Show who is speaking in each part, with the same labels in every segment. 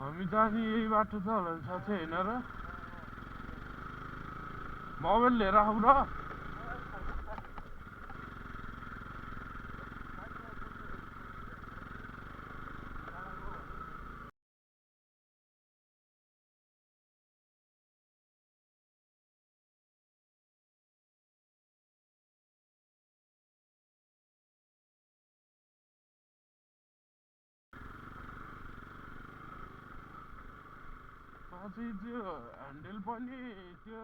Speaker 1: हामी जाने यही बाटो त होला नि साथै होइन र मोबाइल लिएर आऊ र अझै त्यो ह्यान्डल पनि त्यो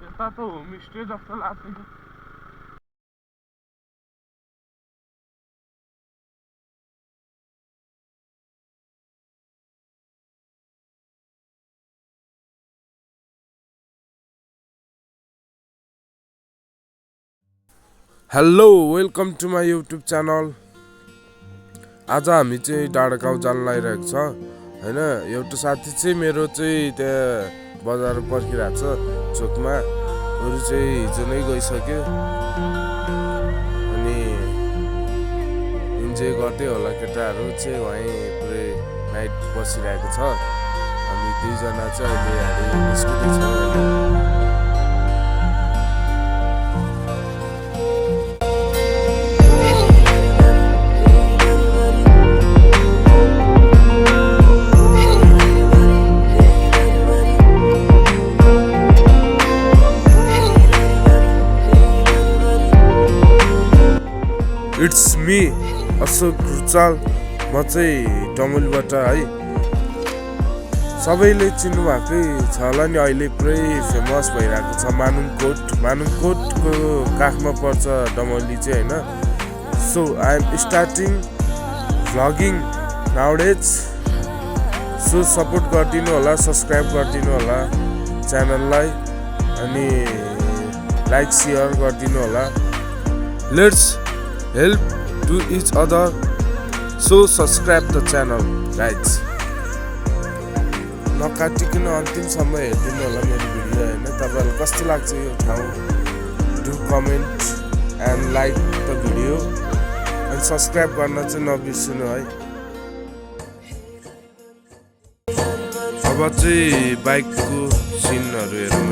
Speaker 1: यता त होमस्टे जस्तो लाग्छ कि hello welcome to my YouTube channel. आज हामी चाहिँ डाँडा गाउँ जान लागिरहेको छ होइन। एउटा साथी चाहिँ मेरो चाहिँ त्यहाँ बजार पर्खिरहेको छ चोकमा। अरू चाहिँ हिजो नै गइसक्यो अनि इन्जोय गर्दै होला। केटाहरू चाहिँ वहीँ पुरै नाइट बसिरहेको छ। हामी दुईजना चाहिँ अहिले निस्किँदैछौँ होइन। It's me Ashok Ruchal. म चाहिँ डमोलीबाट है। सबैले चिन्नु भएकै छ होला नि, अहिले पुरै फेमस भइरहेको छ मानुङकोटको काखमा पर्छ डमोली चाहिँ होइन। So I am starting vlogging nowadays. So support गरिदिनु होला, सब्सक्राइब गरिदिनु होला च्यानललाई अनि लाइक सेयर गरिदिनु होला। Let's help to each other, so subscribe the channel guys। नकाटिकन अन्तिमसम्म हेरिदिनु होला मेरो भिडियो होइन। तपाईँहरूलाई कस्तो लाग्छ यो ठाउँ? Do comment and like the video and subscribe गर्न चाहिँ नबिर्सनु है। अब चाहिँ बाइकको सिनहरू हेरौँ।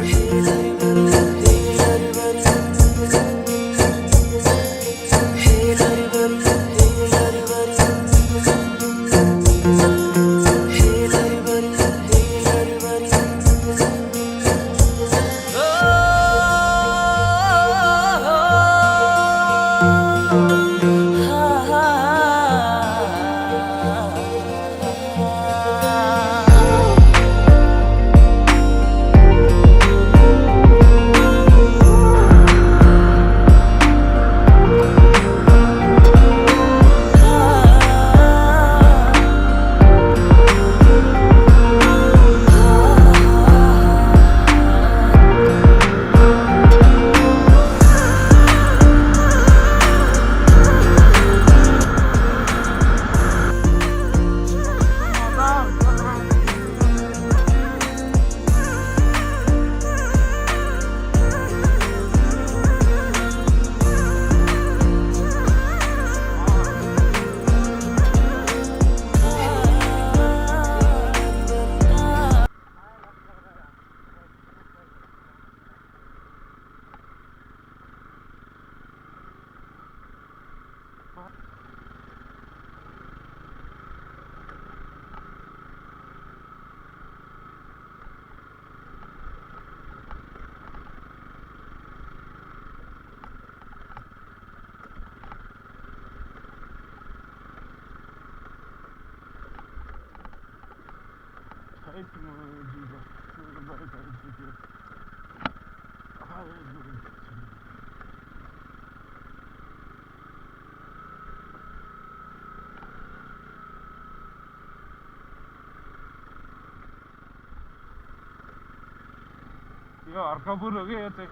Speaker 1: यो हर्कपुर हो कि यो चाहिँ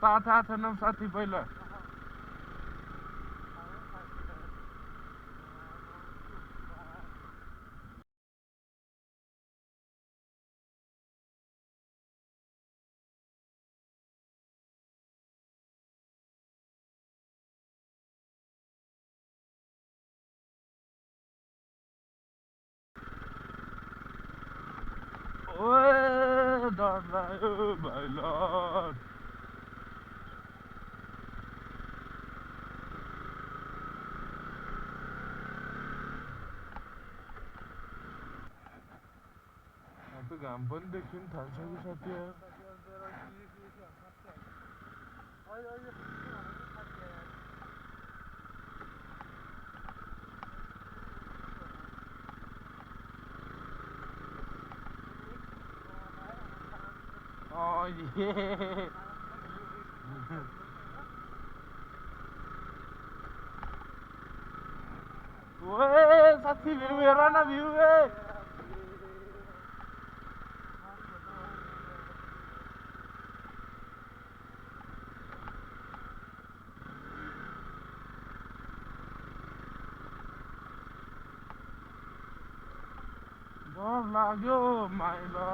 Speaker 1: थाहा छैन साथी पहिला। ओए डर लाग्यो भाइला अब घाम पनि देखिन थाल्छ कि साथी oh yeah ओए साथी भ्यू हेर न भ्यू डर लाग्यो माइला